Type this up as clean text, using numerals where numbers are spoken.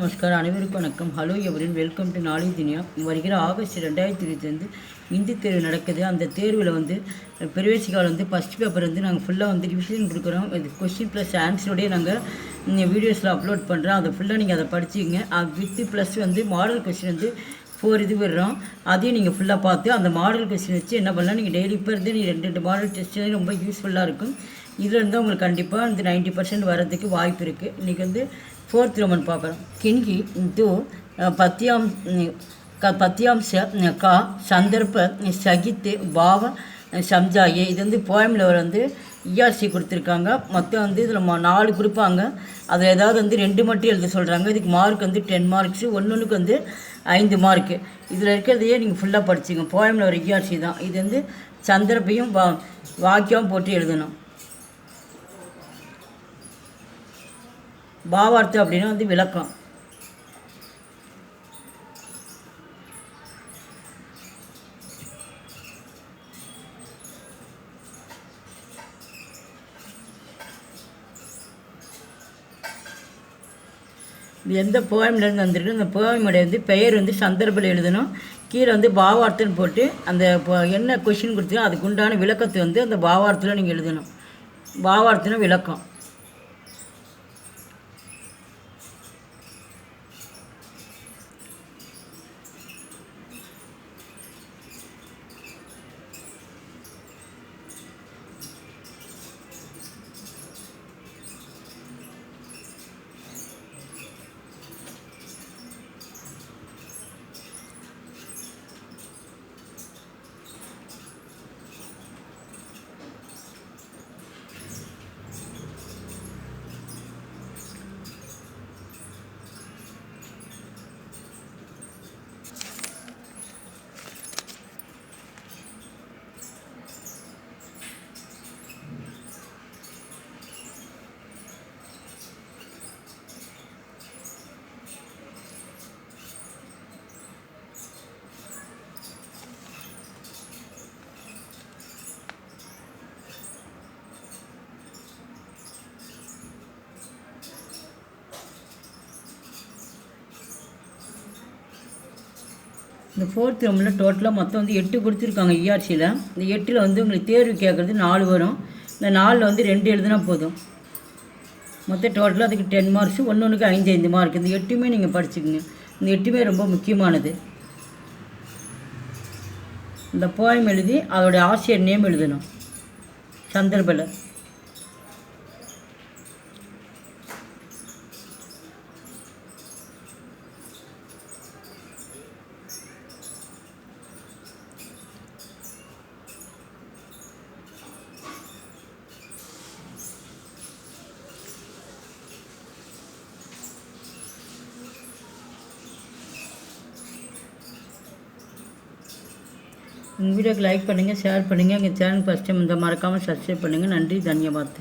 நமஸ்கார். அனைவருக்கும் வணக்கம். Hello எவரின் welcome to நாளை தினியா. வருகிற ஆகஸ்ட் 2025 இந்தி தேர்வு நடக்குது. அந்த தேர்வில் பிரவேசிக்கால் ஃபஸ்ட் பேப்பர் நாங்கள் ஃபுல்லாக ரிவிஷன் கொடுக்குறோம். இது கொஸ்டின் ப்ளஸ் ஆன்சரோடய நாங்கள் வீடியோஸில் அப்லோட் பண்ணுறோம். அதை ஃபுல்லாக நீங்கள் அதை படிச்சுங்க. வித்து ப்ளஸ் மாடல் கொஸ்டின் 4 இது விடுறோம். அதையும் நீங்கள் ஃபுல்லாக பார்த்து அந்த மாடல் கொஸ்டின் வச்சு என்ன பண்ணலாம், நீங்கள் டெய்லி இப்போ இருந்து நீங்கள் 2 மாடல் டெஸ்ட் ரொம்ப யூஸ்ஃபுல்லாக இருக்கும். இதில் இருந்தால் உங்களுக்கு கண்டிப்பாக 90% வரதுக்கு வாய்ப்பு இருக்குது. இன்றைக்கி 4th रोमन பார்க்குறோம். किनकी तो पत्यांश का संदर्भ सहित भाव समझाइए. இது போயமில் இஆர்சி கொடுத்துருக்காங்க. மொத்தம் இதில் 4 கொடுப்பாங்க. அதில் ஏதாவது 2 மட்டும் எழுத சொல்கிறாங்க. இதுக்கு மார்க் 10 மார்க்ஸு, ஒன்றுக்கு 5 மார்க்கு. இதில் இருக்கிறதையே நீங்கள் ஃபுல்லாக படிச்சுங்க. போயமில் ஒரு இஆர்சி தான். இது சந்தர்ப்பையும் வாக்கியம் போட்டு எழுதணும். பாவார்த்தம் அப்படின்னா விளக்கம். இது எந்த போயம்லேருந்து வந்துருக்கு, அந்த போயமுடைய பெயர் சந்தர்ப்பில் எழுதணும். கீழே பாவார்த்தம்னு போட்டு அந்த என்ன கொஷின் கொடுத்தீங்க அதுக்கு உண்டான விளக்கத்தை அந்த பாவார்த்தத்தில் நீங்கள் எழுதணும். பாவார்த்தம்னா விளக்கம். இந்த 4th रोमனில் டோட்டலாக மொத்தம் 8 கொடுத்துருக்காங்க இஆர்சியில். இந்த 8ல் உங்களுக்கு தேர்வு கேட்குறது 4 வரும். இந்த 4ல் 2 எழுதுனா போதும். மொத்தம் டோட்டலாக அதுக்கு 10 மார்க்ஸு, ஒன்றுக்கு 5 மார்க். இந்த 8மே நீங்கள் படிச்சுக்கோங்க. இந்த 8மே ரொம்ப முக்கியமானது. இந்த போயம் எழுதி அதோடைய ஆசிரியர் நேம் எழுதணும். சந்தர்ப்பில் வீடியோக்கு லைக் பண்ணுங்கள், ஷேர் பண்ணுங்கள். எங்கள் சேனல் ஃபஸ்ட் டைம் மறக்காமல் சப்ஸ்கிரைப் பண்ணுங்கள். நன்றி, தன்யவாத்.